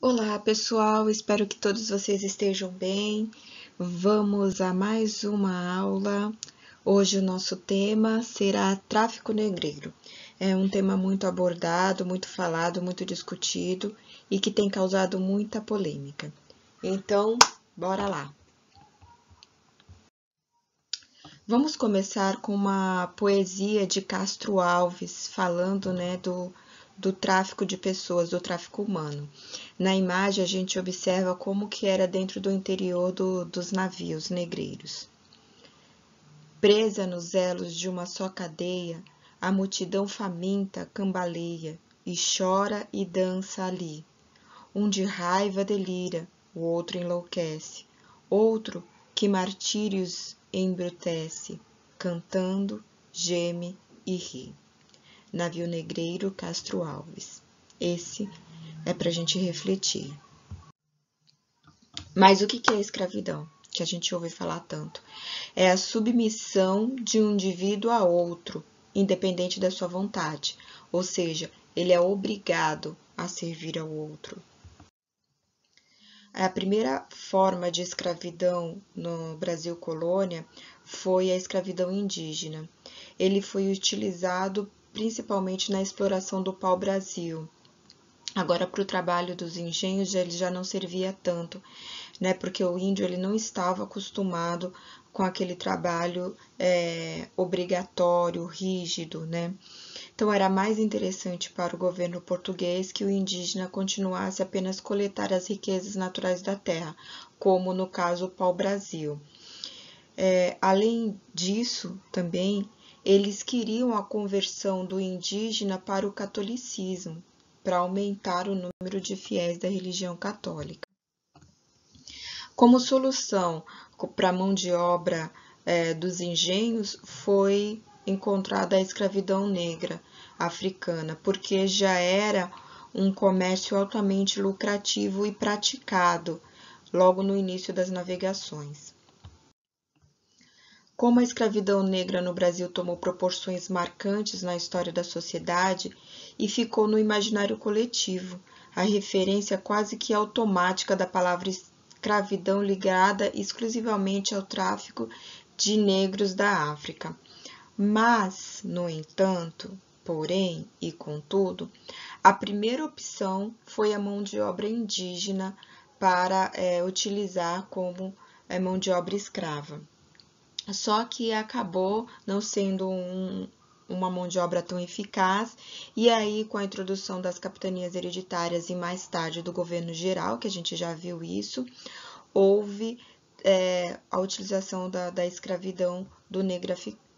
Olá, pessoal, espero que todos vocês estejam bem. Vamos a mais uma aula. Hoje o nosso tema será tráfico negreiro. É um tema muito abordado, muito falado, muito discutido e que tem causado muita polêmica. Então, bora lá. Vamos começar com uma poesia de Castro Alves, falando, do tráfico de pessoas, do tráfico humano. Na imagem, a gente observa como que era dentro do interior dos navios negreiros. Presa nos elos de uma só cadeia, a multidão faminta cambaleia e chora e dança ali. Um de raiva delira, o outro enlouquece, outro que martírios embrutece, cantando, geme e ri. Navio Negreiro, Castro Alves. Esse é para a gente refletir. Mas o que é a escravidão? Que a gente ouve falar tanto. É a submissão de um indivíduo a outro, independente da sua vontade. Ou seja, ele é obrigado a servir ao outro. A primeira forma de escravidão no Brasil colônia foi a escravidão indígena. Ele foi utilizado principalmente na exploração do pau-brasil. Agora, para o trabalho dos engenhos, ele já não servia tanto, né? Porque o índio ele não estava acostumado com aquele trabalho obrigatório, rígido, né? Então, era mais interessante para o governo português que o indígena continuasse apenas coletar as riquezas naturais da terra, como no caso o pau-brasil. Além disso, também, eles queriam a conversão do indígena para o catolicismo, para aumentar o número de fiéis da religião católica. Como solução para a mão de obra dos engenhos, foi encontrada a escravidão negra africana, porque já era um comércio altamente lucrativo e praticado logo no início das navegações. Como a escravidão negra no Brasil tomou proporções marcantes na história da sociedade e ficou no imaginário coletivo, a referência quase que automática da palavra escravidão ligada exclusivamente ao tráfico de negros da África. Mas, no entanto, porém e contudo, a primeira opção foi a mão de obra indígena para utilizar como mão de obra escrava. Só que acabou não sendo uma mão de obra tão eficaz, e aí com a introdução das capitanias hereditárias e mais tarde do governo geral, que a gente já viu isso, houve a utilização da escravidão do negro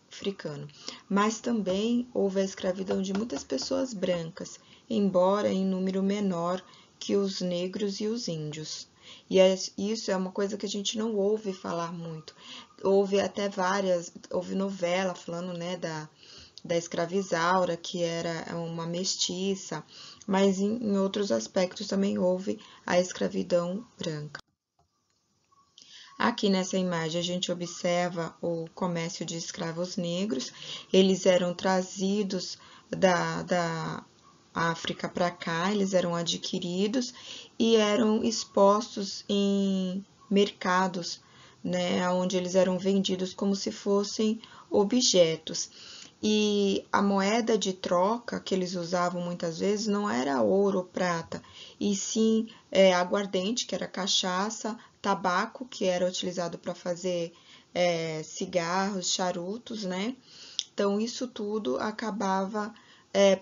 africano. Mas também houve a escravidão de muitas pessoas brancas, embora em número menor que os negros e os índios. E isso é uma coisa que a gente não ouve falar muito. Houve até houve novela falando, da escravizaura, que era uma mestiça, mas em outros aspectos também houve a escravidão branca. Aqui nessa imagem a gente observa o comércio de escravos negros. Eles eram trazidos da África para cá, eles eram adquiridos e eram expostos em mercados, né, onde eles eram vendidos como se fossem objetos. E a moeda de troca que eles usavam muitas vezes não era ouro ou prata, e sim aguardente, que era cachaça, tabaco, que era utilizado para fazer cigarros, charutos, né? Então, isso tudo acabava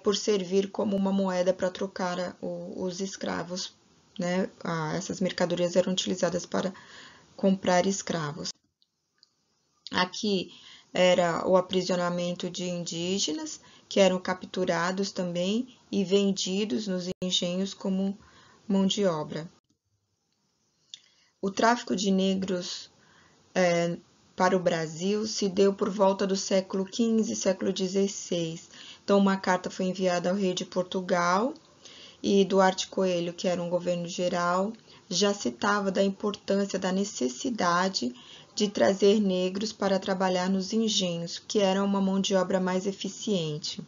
por servir como uma moeda para trocar os escravos, né? Essas mercadorias eram utilizadas para comprar escravos. Aqui era o aprisionamento de indígenas, que eram capturados também e vendidos nos engenhos como mão de obra. O tráfico de negros para o Brasil se deu por volta do século XV e século XVI. Então, uma carta foi enviada ao rei de Portugal e Duarte Coelho, que era um governo geral, já citava da importância, da necessidade de trazer negros para trabalhar nos engenhos, que era uma mão de obra mais eficiente.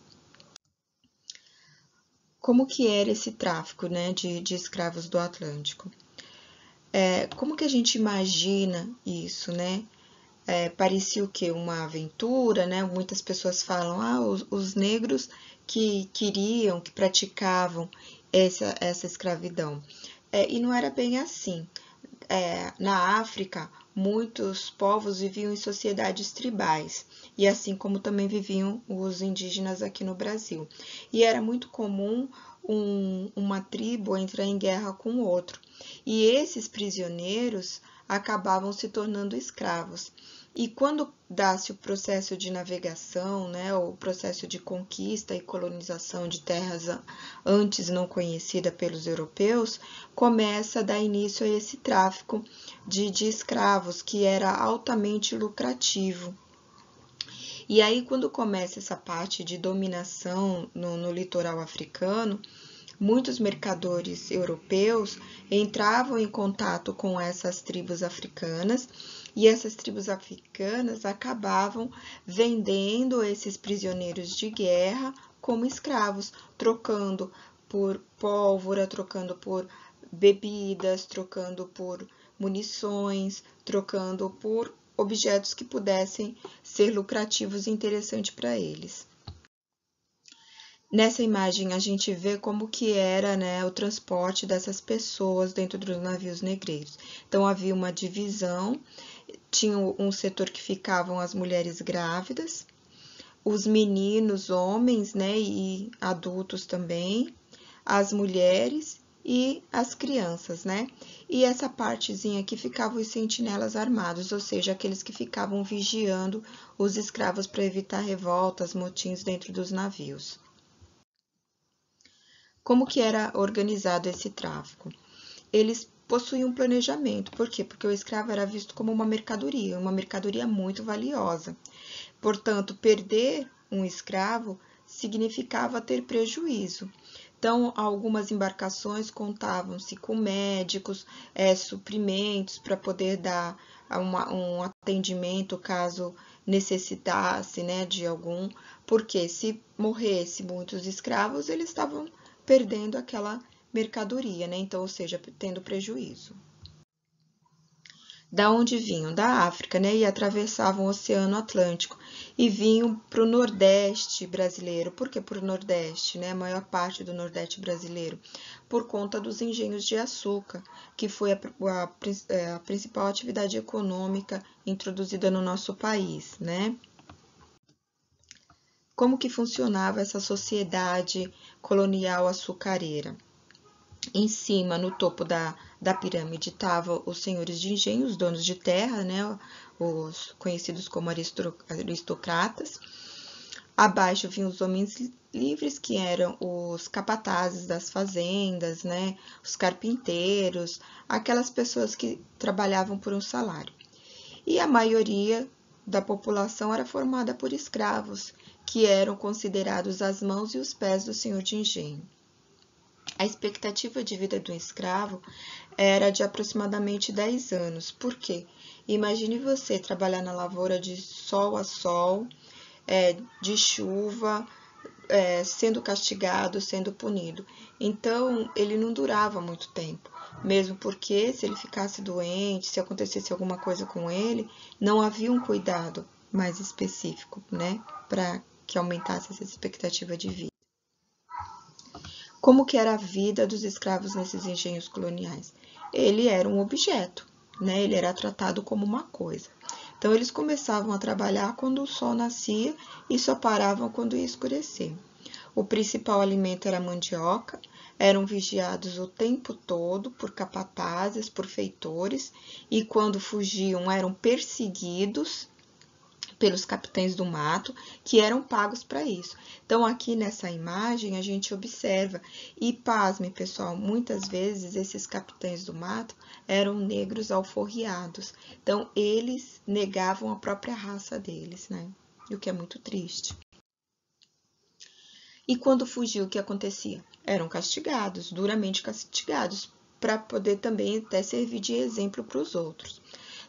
Como que era esse tráfico, né, de escravos do Atlântico? Como que a gente imagina isso, né? Parecia o quê? Uma aventura, né? Muitas pessoas falam, os negros que queriam, que praticavam essa escravidão. E não era bem assim. Na África, muitos povos viviam em sociedades tribais, e assim como também viviam os indígenas aqui no Brasil. E era muito comum uma tribo entrar em guerra com o outro. E esses prisioneiros acabavam se tornando escravos. E quando dá-se o processo de navegação, né, o processo de conquista e colonização de terras antes não conhecidas pelos europeus, começa a dar início a esse tráfico de escravos, que era altamente lucrativo. E aí, quando começa essa parte de dominação no litoral africano, muitos mercadores europeus entravam em contato com essas tribos africanas e essas tribos africanas acabavam vendendo esses prisioneiros de guerra como escravos, trocando por pólvora, trocando por bebidas, trocando por munições, trocando por objetos que pudessem ser lucrativos e interessantes para eles. Nessa imagem a gente vê como que era, né, o transporte dessas pessoas dentro dos navios negreiros. Então havia uma divisão, tinha um setor que ficavam as mulheres grávidas, os meninos, homens, né, e adultos também, as mulheres e as crianças, né? E essa partezinha aqui ficavam os sentinelas armados, ou seja, aqueles que ficavam vigiando os escravos para evitar revoltas, motins dentro dos navios. Como que era organizado esse tráfico? Eles possuíam um planejamento. Por quê? Porque o escravo era visto como uma mercadoria muito valiosa. Portanto, perder um escravo significava ter prejuízo. Então, algumas embarcações contavam-se com médicos, suprimentos para poder dar um atendimento caso necessitasse, né, de algum, porque se morresse muitos escravos, eles estavam perdendo aquela mercadoria, né? Então, ou seja, tendo prejuízo. Da onde vinham? Da África, né? E atravessavam o Oceano Atlântico e vinham para o Nordeste brasileiro. Por que para o Nordeste, né? A maior parte do Nordeste brasileiro, por conta dos engenhos de açúcar, que foi a principal atividade econômica introduzida no nosso país, né? Como que funcionava essa sociedade colonial açucareira? Em cima, no topo da pirâmide, estavam os senhores de engenho, os donos de terra, né, os conhecidos como aristocratas. Abaixo vinham os homens livres, que eram os capatazes das fazendas, né, os carpinteiros, aquelas pessoas que trabalhavam por um salário. E a maioria da população era formada por escravos, que eram considerados as mãos e os pés do senhor de engenho. A expectativa de vida do escravo era de aproximadamente 10 anos. Por quê? Imagine você trabalhar na lavoura de sol a sol, de chuva, sendo castigado, sendo punido. Então, ele não durava muito tempo, mesmo porque se ele ficasse doente, se acontecesse alguma coisa com ele, não havia um cuidado mais específico, né, para que aumentasse essa expectativa de vida. Como que era a vida dos escravos nesses engenhos coloniais? Ele era um objeto, né? Ele era tratado como uma coisa. Então, eles começavam a trabalhar quando o sol nascia e só paravam quando ia escurecer. O principal alimento era a mandioca, eram vigiados o tempo todo por capatazes, por feitores, e quando fugiam eram perseguidos pelos capitães do mato, que eram pagos para isso. Então, aqui nessa imagem, a gente observa, e pasme, pessoal, muitas vezes esses capitães do mato eram negros alforriados. Então, eles negavam a própria raça deles, né? O que é muito triste. E quando fugiu, o que acontecia? Eram castigados, duramente castigados, para poder também até servir de exemplo para os outros.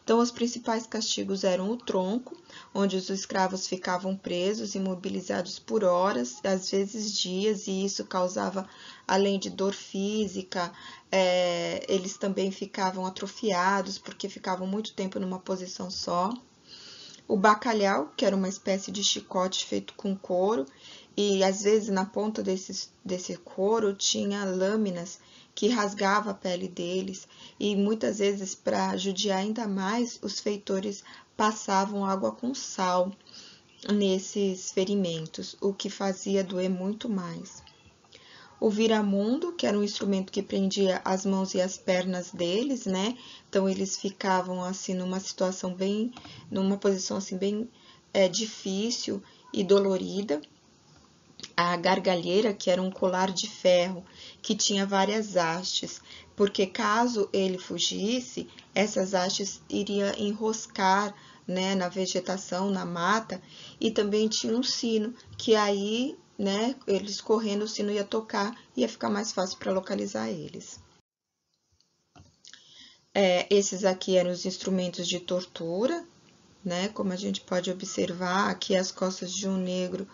Então, os principais castigos eram o tronco, onde os escravos ficavam presos, imobilizados por horas, às vezes dias, e isso causava, além de dor física, eles também ficavam atrofiados, porque ficavam muito tempo numa posição só. O bacalhau, que era uma espécie de chicote feito com couro, e às vezes na ponta desse couro tinha lâminas que rasgava a pele deles, e muitas vezes, para judiar ainda mais, os feitores passavam água com sal nesses ferimentos, o que fazia doer muito mais. O viramundo, que era um instrumento que prendia as mãos e as pernas deles, né? Então eles ficavam assim numa situação numa posição assim bem difícil e dolorida. A gargalheira, que era um colar de ferro que tinha várias hastes, porque caso ele fugisse, essas hastes iriam enroscar, né, na vegetação, na mata, e também tinha um sino, que aí, né, eles correndo, o sino ia tocar, ia ficar mais fácil para localizar eles. Esses aqui eram os instrumentos de tortura, né, como a gente pode observar, aqui as costas de um negro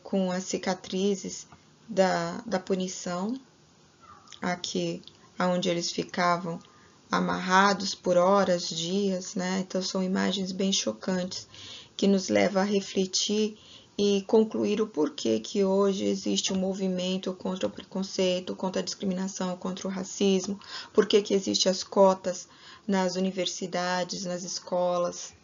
com as cicatrizes da punição, aqui onde eles ficavam amarrados por horas, dias, né? Então são imagens bem chocantes que nos levam a refletir e concluir o porquê que hoje existe um movimento contra o preconceito, contra a discriminação, contra o racismo, porquê que existem as cotas nas universidades, nas escolas.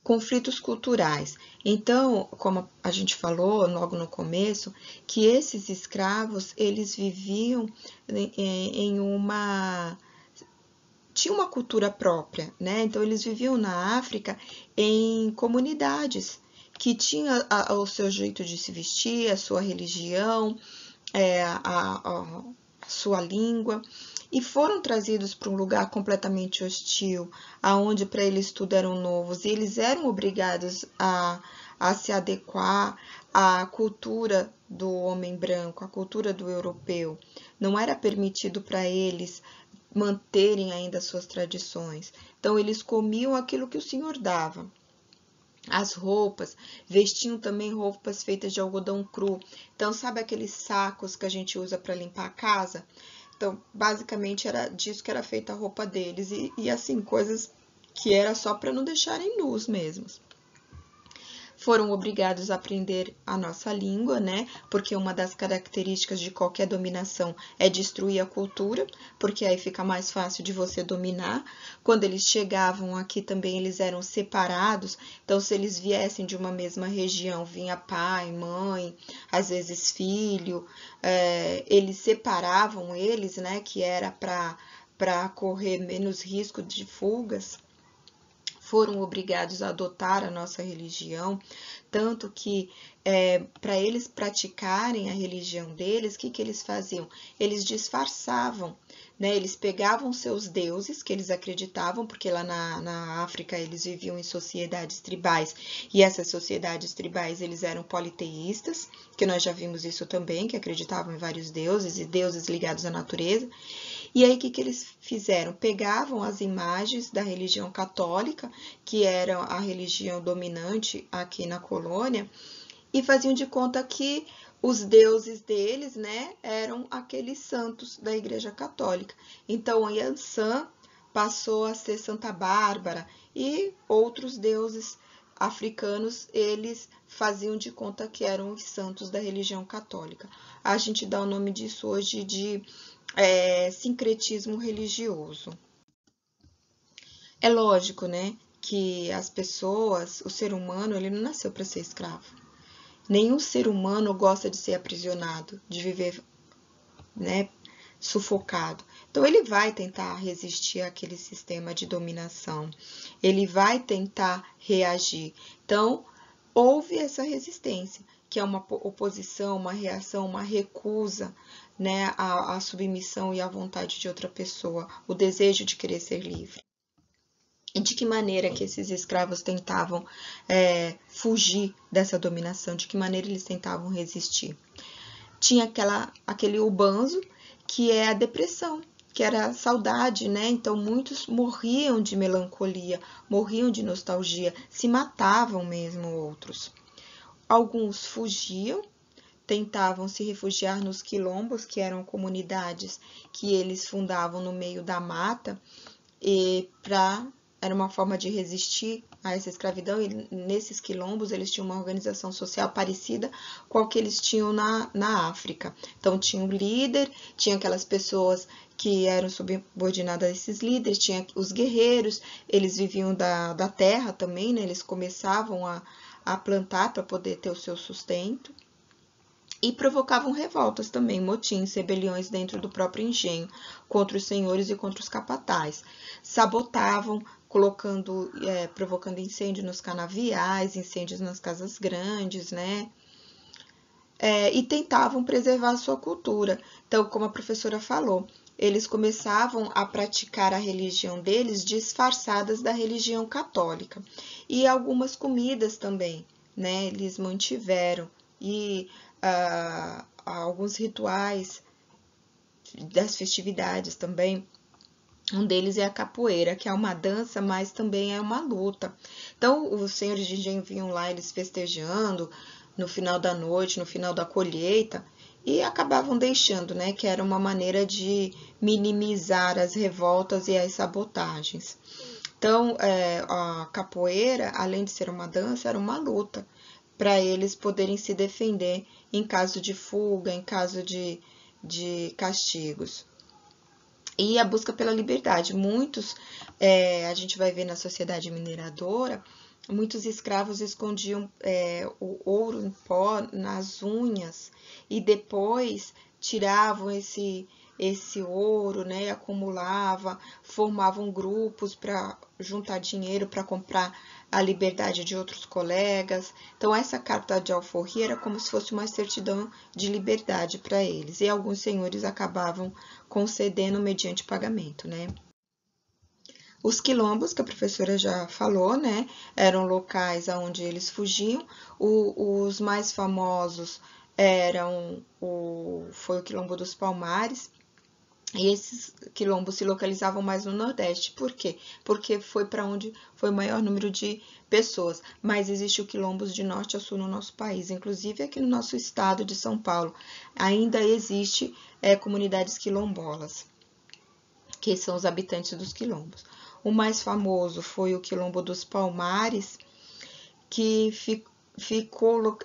Conflitos culturais. Então, como a gente falou logo no começo, que esses escravos, eles viviam em tinha uma cultura própria, né? Então, eles viviam na África em comunidades que tinha o seu jeito de se vestir, a sua religião, a sua língua, e foram trazidos para um lugar completamente hostil, aonde para eles tudo eram novos, e eles eram obrigados a se adequar à cultura do homem branco, à cultura do europeu. Não era permitido para eles manterem ainda suas tradições. Então, eles comiam aquilo que o Senhor dava. As roupas, vestiam também roupas feitas de algodão cru. Então, sabe aqueles sacos que a gente usa para limpar a casa? Então, basicamente, era disso que era feita a roupa deles. E assim, coisas que era só para não deixarem nus mesmos. Foram obrigados a aprender a nossa língua, né? Porque uma das características de qualquer dominação é destruir a cultura, porque aí fica mais fácil de você dominar. Quando eles chegavam aqui também, eles eram separados. Então, se eles viessem de uma mesma região, vinha pai, mãe, às vezes filho, eles separavam eles, né? Que era para correr menos risco de fugas. Foram obrigados a adotar a nossa religião, tanto que para eles praticarem a religião deles, o que eles faziam? Eles disfarçavam, né? Eles pegavam seus deuses, que eles acreditavam, porque lá na África eles viviam em sociedades tribais, e essas sociedades tribais eles eram politeístas, que nós já vimos isso também, que acreditavam em vários deuses, e deuses ligados à natureza. E aí, o que eles fizeram? Pegavam as imagens da religião católica, que era a religião dominante aqui na colônia, e faziam de conta que os deuses deles, né, eram aqueles santos da Igreja Católica. Então, Yansan passou a ser Santa Bárbara e outros deuses africanos, eles faziam de conta que eram os santos da religião católica. A gente dá o nome disso hoje de sincretismo religioso. É lógico, né, que as pessoas, o ser humano, ele não nasceu para ser escravo. Nenhum ser humano gosta de ser aprisionado, de viver, né, sufocado. Então, ele vai tentar resistir àquele sistema de dominação. Ele vai tentar reagir. Então, houve essa resistência, que é uma oposição, uma reação, uma recusa, né, à submissão e à vontade de outra pessoa, o desejo de querer ser livre. E de que maneira que esses escravos tentavam fugir dessa dominação, de que maneira eles tentavam resistir? Tinha aquele ubanzo, que é a depressão, que era a saudade, né? Então muitos morriam de melancolia, morriam de nostalgia, se matavam mesmo outros. Alguns fugiam, tentavam se refugiar nos quilombos, que eram comunidades que eles fundavam no meio da mata, e era uma forma de resistir a essa escravidão, e nesses quilombos eles tinham uma organização social parecida com a que eles tinham na África. Então tinha o líder, tinha aquelas pessoas que eram subordinadas a esses líderes, tinha os guerreiros, eles viviam da terra também, né? Eles começavam a plantar para poder ter o seu sustento. E provocavam revoltas também, motins, rebeliões dentro do próprio engenho, contra os senhores e contra os capatazes. Sabotavam, provocando incêndio nos canaviais, incêndios nas casas grandes, né? E tentavam preservar a sua cultura. Então, como a professora falou, eles começavam a praticar a religião deles disfarçadas da religião católica. E algumas comidas também, né? Eles mantiveram. E alguns rituais das festividades também. Um deles é a capoeira, que é uma dança, mas também é uma luta. Então, os senhores de engenho vinham lá, eles festejando no final da noite, no final da colheita, e acabavam deixando, né, que era uma maneira de minimizar as revoltas e as sabotagens. Então, a capoeira, além de ser uma dança, era uma luta, para eles poderem se defender em caso de fuga, em caso de castigos. E a busca pela liberdade. Muitos, a gente vai ver na sociedade mineradora, muitos escravos escondiam o ouro em pó nas unhas e depois tiravam esse ouro, né, acumulava, formavam grupos para juntar dinheiro para comprar a liberdade de outros colegas. Então, essa carta de alforria era como se fosse uma certidão de liberdade para eles, e alguns senhores acabavam concedendo mediante pagamento, né? Os quilombos, que a professora já falou, né, eram locais aonde eles fugiam. Os mais famosos foi o Quilombo dos Palmares, e esses quilombos se localizavam mais no Nordeste. Por quê? Porque foi para onde foi o maior número de pessoas. Mas existe o quilombos de norte a sul no nosso país. Inclusive aqui no nosso estado de São Paulo ainda existe comunidades quilombolas, que são os habitantes dos quilombos. O mais famoso foi o Quilombo dos Palmares, que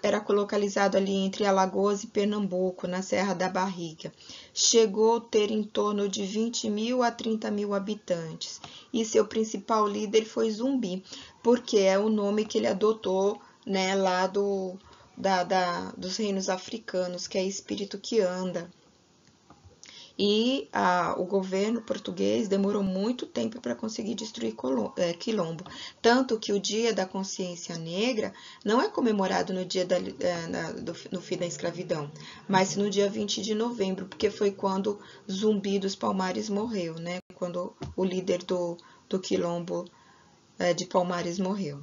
era localizado ali entre Alagoas e Pernambuco, na Serra da Barriga. Chegou a ter em torno de 20 mil a 30 mil habitantes. E seu principal líder foi Zumbi, porque é o nome que ele adotou, né, lá dos reinos africanos, que é espírito que anda. E o governo português demorou muito tempo para conseguir destruir Quilombo. Tanto que o Dia da Consciência Negra não é comemorado no dia no fim da escravidão, mas no dia 20 de novembro, porque foi quando Zumbi dos Palmares morreu, né? Quando o líder do Quilombo de Palmares morreu.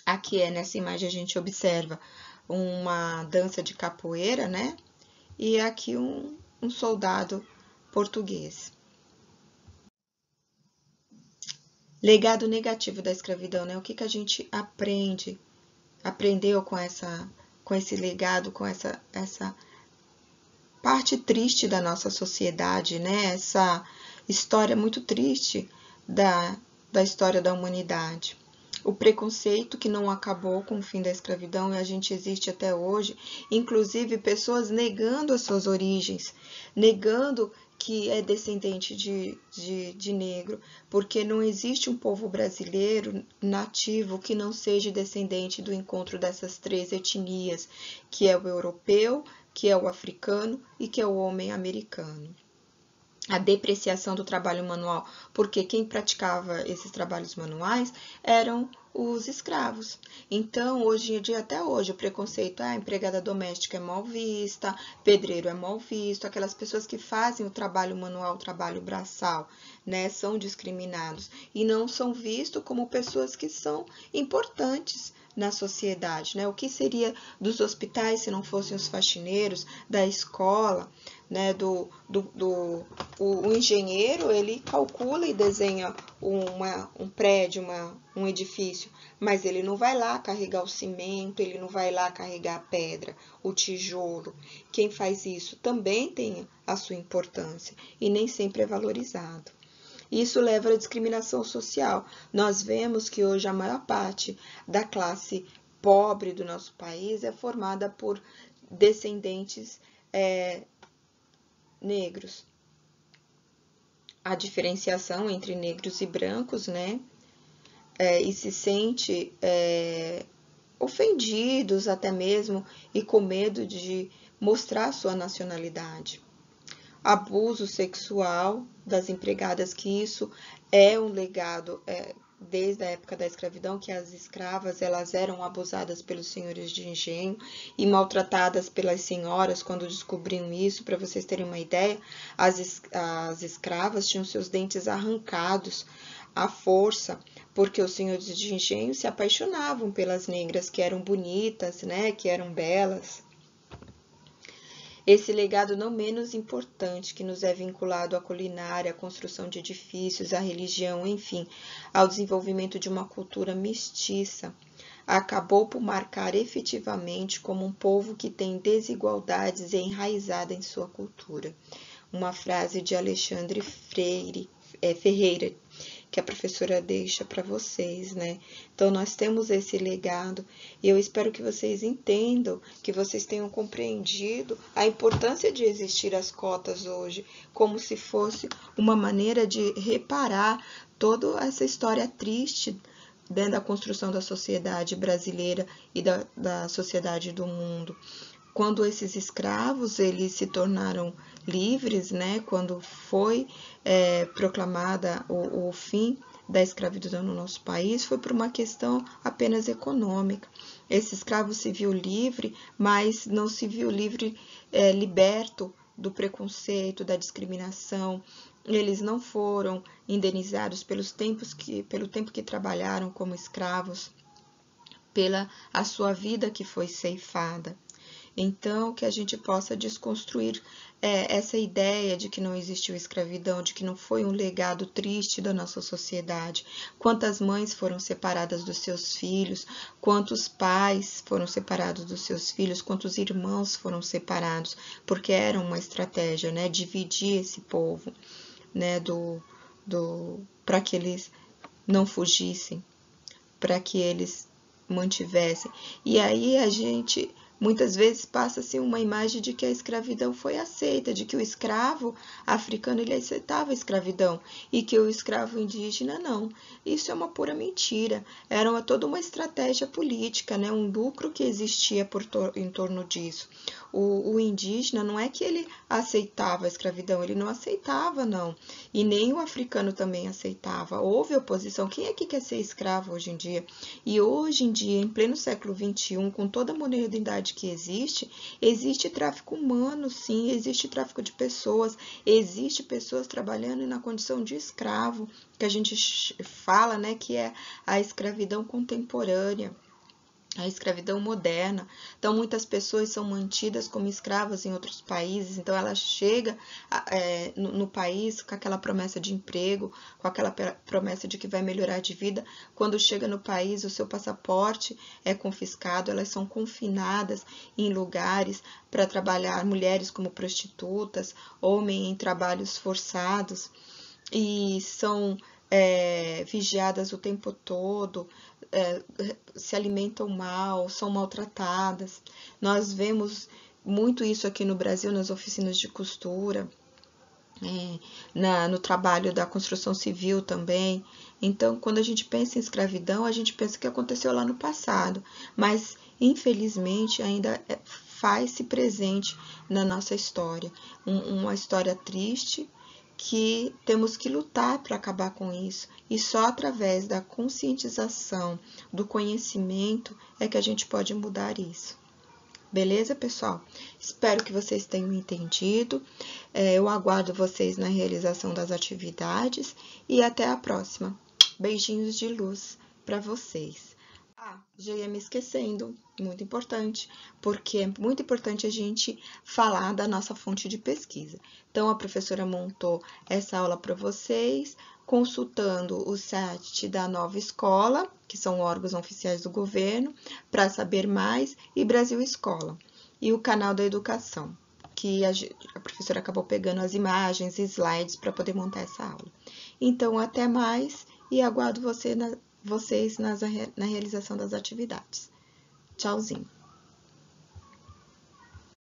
Aqui nessa imagem a gente observa uma dança de capoeira, né? E aqui um soldado português. Legado negativo da escravidão, né? O que a gente aprendeu com esse legado, com essa parte triste da nossa sociedade, né? Essa história muito triste da história da humanidade. O preconceito que não acabou com o fim da escravidão, e a gente existe até hoje, inclusive pessoas negando as suas origens, negando que é descendente de negro, porque não existe um povo brasileiro nativo que não seja descendente do encontro dessas três etnias, que é o europeu, que é o africano e que é o homem americano. A depreciação do trabalho manual, porque quem praticava esses trabalhos manuais eram os escravos. Então, hoje em dia, até hoje, o preconceito, a empregada doméstica é mal vista, pedreiro é mal visto, aquelas pessoas que fazem o trabalho manual, o trabalho braçal, né, são discriminados e não são vistos como pessoas que são importantes na sociedade, né? O que seria dos hospitais se não fossem os faxineiros, da escola, né, O engenheiro, ele calcula e desenha um prédio, um edifício, mas ele não vai lá carregar o cimento, ele não vai lá carregar a pedra, o tijolo. Quem faz isso também tem a sua importância e nem sempre é valorizado. Isso leva à discriminação social. Nós vemos que hoje a maior parte da classe pobre do nosso país é formada por descendentes negros. A diferenciação entre negros e brancos, né? E se sente ofendidos até mesmo e com medo de mostrar sua nacionalidade. Abuso sexual das empregadas, que isso é um legado desde a época da escravidão, que as escravas elas eram abusadas pelos senhores de engenho e maltratadas pelas senhoras quando descobriam isso. Para vocês terem uma ideia, as escravas tinham seus dentes arrancados à força, porque os senhores de engenho se apaixonavam pelas negras que eram bonitas, né, que eram belas. Esse legado não menos importante, que nos é vinculado à culinária, à construção de edifícios, à religião, enfim, ao desenvolvimento de uma cultura mestiça, acabou por marcar efetivamente como um povo que tem desigualdades enraizadas em sua cultura. Uma frase de Alexandre Ferreira, que a professora deixa para vocês, né? Então, nós temos esse legado e eu espero que vocês entendam, que vocês tenham compreendido a importância de existir as cotas hoje, como se fosse uma maneira de reparar toda essa história triste dentro da construção da sociedade brasileira e da sociedade do mundo. Quando esses escravos eles se tornaram livres, né, quando foi proclamada o fim da escravidão no nosso país, foi por uma questão apenas econômica. Esse escravo se viu livre, mas não se viu livre, liberto do preconceito, da discriminação. Eles não foram indenizados pelo tempo que trabalharam como escravos, pela a sua vida que foi ceifada. Então, que a gente possa desconstruir essa ideia de que não existiu escravidão, de que não foi um legado triste da nossa sociedade. Quantas mães foram separadas dos seus filhos, quantos pais foram separados dos seus filhos, quantos irmãos foram separados, porque era uma estratégia, né, dividir esse povo, né, para que eles não fugissem, para que eles mantivessem. E aí a gente muitas vezes passa-se uma imagem de que a escravidão foi aceita, de que o escravo africano ele aceitava a escravidão e que o escravo indígena não. Isso é uma pura mentira. Era toda uma estratégia política, né? Um lucro que existia em torno disso. O indígena não é que ele aceitava a escravidão, ele não aceitava, não. E nem o africano também aceitava. Houve oposição. Quem é que quer ser escravo hoje em dia? E hoje em dia, em pleno século XXI, com toda a modernidade que existe tráfico humano, sim, existe tráfico de pessoas, existe pessoas trabalhando na condição de escravo, que a gente fala, né, que é a escravidão contemporânea, a escravidão moderna. Então, muitas pessoas são mantidas como escravas em outros países, então ela chega no país com aquela promessa de emprego, com aquela promessa de que vai melhorar de vida. Quando chega no país, o seu passaporte é confiscado, elas são confinadas em lugares para trabalhar, mulheres como prostitutas, homens em trabalhos forçados, e são vigiadas o tempo todo, se alimentam mal, são maltratadas. Nós vemos muito isso aqui no Brasil, nas oficinas de costura, no trabalho da construção civil também. Então, quando a gente pensa em escravidão, a gente pensa que aconteceu lá no passado, mas infelizmente ainda faz-se presente na nossa história. Uma história triste, que temos que lutar para acabar com isso. E só através da conscientização, do conhecimento, é que a gente pode mudar isso. Beleza, pessoal? Espero que vocês tenham entendido. Eu aguardo vocês na realização das atividades e até a próxima. Beijinhos de luz para vocês. Já ia me esquecendo, muito importante, porque é muito importante a gente falar da nossa fonte de pesquisa. Então, a professora montou essa aula para vocês, consultando o site da Nova Escola, que são órgãos oficiais do governo, para saber mais, e Brasil Escola, e o canal da educação, que a professora acabou pegando as imagens e slides para poder montar essa aula. Então, até mais e aguardo vocês na realização das atividades. Tchauzinho!